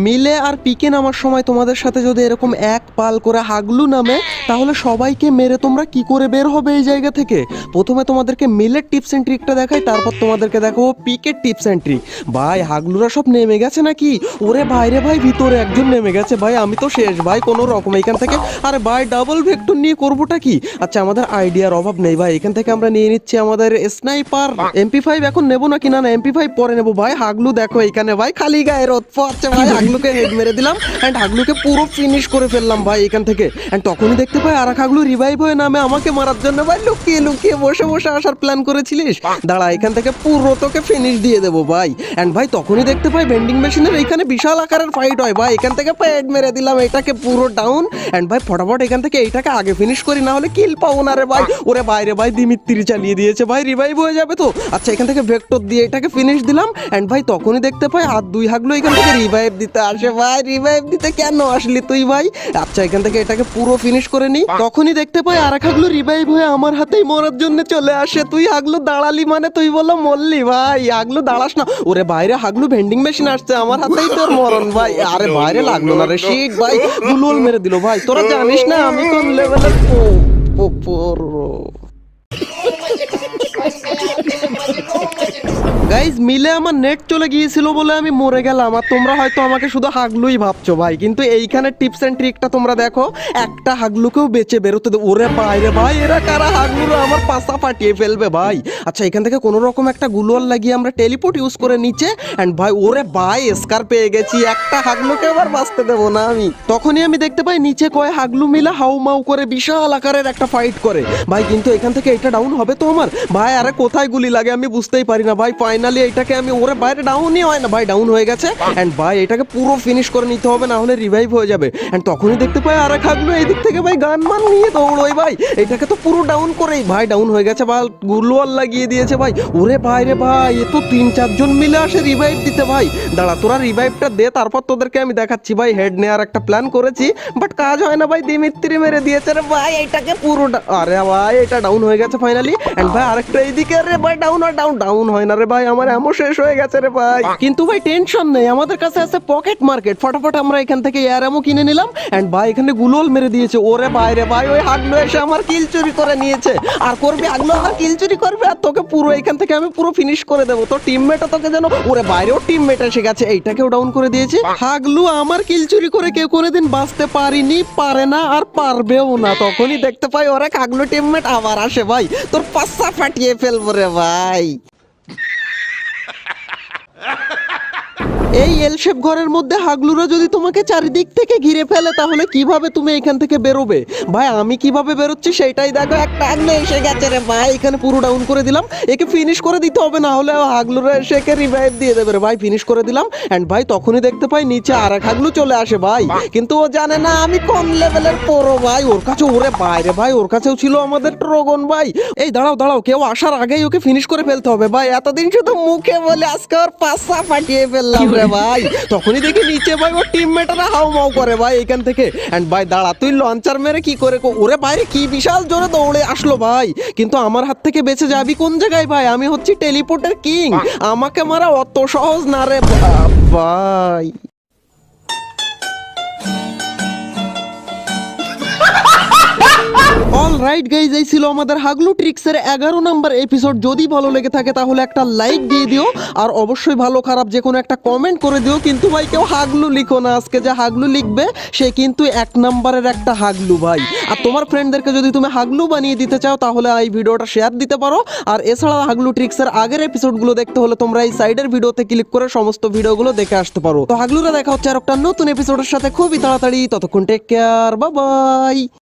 মিলে আর পিকে নামার সময় তোমাদের সাথে যদি এরকম এক পাল করে হাগলু নামে, তাহলে সবাইকে মেরে তোমরা কি করে বের হবে এই জায়গা থেকে? প্রথমে তোমাদেরকে মিলের টিপস এন্ড ট্রিকটা দেখাই, তারপর তোমাদেরকে দেখাবো পিকের টিপস এন্ড ট্রিক। ভাই হাগলুরা সব নেমে গেছে নাকি? ওরে ভাইরে ভাই, ভিতরে একজন নেমে গেছে ভাই, আমি তো শেষ ভাই কোনো রকম এখান থেকে। আরে ভাই ডাবল ভেক্টর নিয়ে করবোটা কি? আচ্ছা আমাদের আইডিয়ার অভাব নেই ভাই, এখান থেকে আমরা নিয়ে নিচ্ছি আমাদের স্নাইপার MP5। এখন নেবো নাকি না MP5 পরে নেবো ভাই। হাগলু দেখো এখানে ভাই খালি গায়ে রোদ পড়ছে ভাই, হাগলুকে হেড মেরে দিলাম এন্ড হাগলুকে পুরো ফিনিশ করে ফেললাম ভাই এখান থেকে। এন্ড তখনই দেখতে পাই আর এক হাগলু রিভাইভ হয়ে নামে আমাকে মারার জন্য। ভাই লুকিয়ে লুকিয়ে বসে বসে আসার প্ল্যান করেছিলিস? দাঁড়া এখান থেকে পুরো তোকে ফিনিশ দিয়ে দেবো ভাই। এন্ড ভাই তখনই দেখতে পাই ভেন্ডিং মেশিনের এখানে বিশাল আকারের ফাইট হয় ভাই, এখান থেকে হেড মেরে দিলাম এটাকে পুরো ডাউন। এন্ড ভাই ফটাফট এখান থেকে এইটাকে আগে ফিনিশ করি, না হলে কিল পাবো না রে ভাই। ওরে বাইরে ভাই দিমিত্রি চালিয়ে দিয়েছে ভাই, রিভাইভ হয়ে যাবে তো। আচ্ছা এখান থেকে ভেক্টর দিয়ে এটাকে ফিনিশ দিলাম। এন্ড ভাই তখনই দেখতে পাই আর দুই হাগলু এখান থেকে রিভাইভ দিতে আসে ভাই। রিভাইভ দিতে কেন আসলি তুই ভাই? আচ্ছা এখান থেকে এটাকে পুরো ফিনিশ করে নি। তখনই দেখতে পাই আর এক হাগলু রিভাইভ হয়ে আমার হাতেই মরার জন্য চলে আসে। তুই হাগলু দাঁড়ালি মানে তুই বলো মরলি ভাই, হাগলু দাঁড়াস না। ওরে বাইরে হাগলু ভেন্ডিং মেশিন আসছে, আমার হাতেই তোর মরণ ভাই। আরে বাইরে লাগলো না রে শিট ভাই, গুলোল মেরে দিল ভাই। তোরা জানিস না আমি কোন লেভেলের প্রো। গাইজ মিলে আমার নেট চলে গিয়েছিল বলে আমি মরে গেলাম, আর তোমরা হয়তো আমাকে শুধু হাগলুই ভাবছো ভাই, কিন্তু এইখানে টিপস এন্ড ট্রিকটা তোমরা দেখো। একটা হাগলুকেও বেঁচে বেরোতে দে। ওরে বাইরে ভাই এরা কারা? হাগলুরা আমার পাশা ফাটিয়ে ফেলবে ভাই। আচ্ছা এখান থেকে কোনো রকম একটা গুলোয়াল লাগিয়ে আমরা টেলিপোর্ট ইউজ করে নিচে। এন্ড ভাই ওরে ভাই স্কার পেয়ে গেছি, একটা হাগলুকে আবার বাঁচতে দেবো না আমি। তখনই আমি দেখতে পাই নিচে কয় হাগলু মিলে হাউ মাউ করে বিশাল আকারের একটা ফাইট করে ভাই, কিন্তু এখান থেকে এটা ডাউন হবে তো আমার ভাই। আরে কোথায় গুলি লাগে আমি বুঝতেই পারি না ভাই। ফাইনালি এটাকে আমি ওরে বাইরে ডাউনই হয় না ভাই, ডাউন হয়ে গেছে। এন্ড ভাই এটাকে পুরো ফিনিশ করে নিতে হবে, না হলে রিভাইভ হয়ে যাবে। এন্ড তখনই দেখতে পাই আর এক হাগলু এই দিক থেকে ভাই গান মান নিয়ে দৌড়োই ভাই, এটাকে তো পুরো ডাউন করেই ভাই ডাউন হয়ে গেছে ভাই, গুলোয়াল লাগিয়ে দিয়েছে ভাই। ওরে ভাই রে ভাই এ তো 3-4 জন মিলে আসে রিভাইভ দিতে ভাই। দাঁড়া তোরা রিভাইভটা দে, তারপর তোদেরকে আমি দেখাচ্ছি ভাই। হেড নেওয়ার একটা প্ল্যান করেছি বাট কাজ হয় না ভাই, দিমিত্রি মেরে দিয়েছে রে ভাই এটাকে পুরো। আরে ভাই এটা ডাউন হয়ে গেছে ফাইনালি। এন্ড ভাই আরেকটা এইদিকে রে ভাই ডাউন আর ডাউন হয় না রে ভাই, আমার এমন শেষ হয়ে গেছে রে ভাই। কিন্তু ভাই টেনশন নেই, আমাদের কাছে আছে পকেট মার্কেট। ফটাফট আমরা এখান থেকে এয়ার এমো কিনে নিলাম। এন্ড ভাই এখানে গুলোল মেরে দিয়েছে। ওরে বাইরে ভাই ওই হাগলু এসে আমার কিল চুরি করে নিয়েছে, আর করবে হাগলু আমার কিল চুরি করবে আর তোকে পুরো এখান থেকে আমি পুরো ফিনিশ করে দেবো। তো টিমমেটও তোকে যেন ওরে বাইরেও টিমমেট এসে গেছে, এইটাকেও ডাউন করে দিয়েছে। হাগলু আমার কিল চুরি করে কেউ কোনোদিন বাঁচতে পারিনি, পারে না আর পারবেও না। তখনই দেখতে পাই ওরা হাগলু টিমমেট আবার আসে ভাই, তোর পাশা ফাটিয়ে ফেলবো রে ভাই। এই এল শেপ ঘরের মধ্যে হাগলুরা যদি তোমাকে চারিদিক থেকে ঘিরে ফেলে তাহলে কিভাবে তুমি এখান থেকে বেরোবে ভাই? আমি কিভাবে বেরোচ্ছি সেটাই দেখো। একটা হাগলু এসে গেছে রে ভাই, এখানে পুরো ডাউন করে দিলাম। একে ফিনিশ করে দিতে হবে, না হলে হাগলুরা এসে একে রিভাইভ দিয়ে দেবে রে ভাই। ফিনিশ করে দিলাম। এন্ড ভাই তখনই দেখতে পাই নিচে আর এক হাগলু চলে আসে ভাই, কিন্তু ও জানে না আমি কোন লেভেলের প্রো ভাই। ওর কাছে ওরে বাইরে ভাই ওর কাছেও ছিল আমাদের ড্রাগন ভাই। এই দাঁড়াও দাঁড়াও, কেউ আসার আগেই ওকে ফিনিশ করে ফেলতে হবে ভাই। এতদিন শুধু মুখে বলে আজকে ওর পাশা ফাটিয়ে ফেললাম রে ভাই। তখনই দেখি নিচে ভাই ওর টিমমেটরা হাউ মাউ করে ভাই এখান থেকে। এন্ড ভাই দাঁড়া তুই লঞ্চার মেরে কি করে ওরে বাইরে কি বিশাল জোরে দৌড়ে আসলো ভাই, কিন্তু আমার হাত থেকে বেঁচে যাবি কোন জায়গায় ভাই? আমি হচ্ছি টেলিপোর্টের কিং, আমাকে মারা অত সহজ না রে ভাই। অলরাইট গাইজ এই ছিল আমাদের হাগলু ট্রিক্সের 11 নম্বর এপিসোড। যদি ভালো লেগে থাকে তাহলে একটা লাইক দিয়ে দিও, আর অবশ্যই ভালো খারাপ যে কোনো একটা কমেন্ট করে দিও। কিন্তু ভাই কেউ হাগলু লিখো না, আজকে যে হাগলু লিখবে সে কিন্তু 1 নম্বরের একটা হাগলু ভাই। আর তোমার ফ্রেন্ডদেরকে যদি তুমি হাগলু বানিয়ে দিতে চাও তাহলে এই ভিডিওটা শেয়ার দিতে পারো। আর এছাড়া হাগলু ট্রিক্সের আগের এপিসোডগুলো দেখতে হলে তোমরা এই সাইডের ভিডিওতে ক্লিক করে সমস্ত ভিডিওগুলো দেখে আসতে পারো। তো হাগলুরা দেখা হচ্ছে আর একটা নতুন এপিসোডের সাথে খুবই তাড়াতাড়ি। ততক্ষণ টেক কেয়ার, বাই বাই।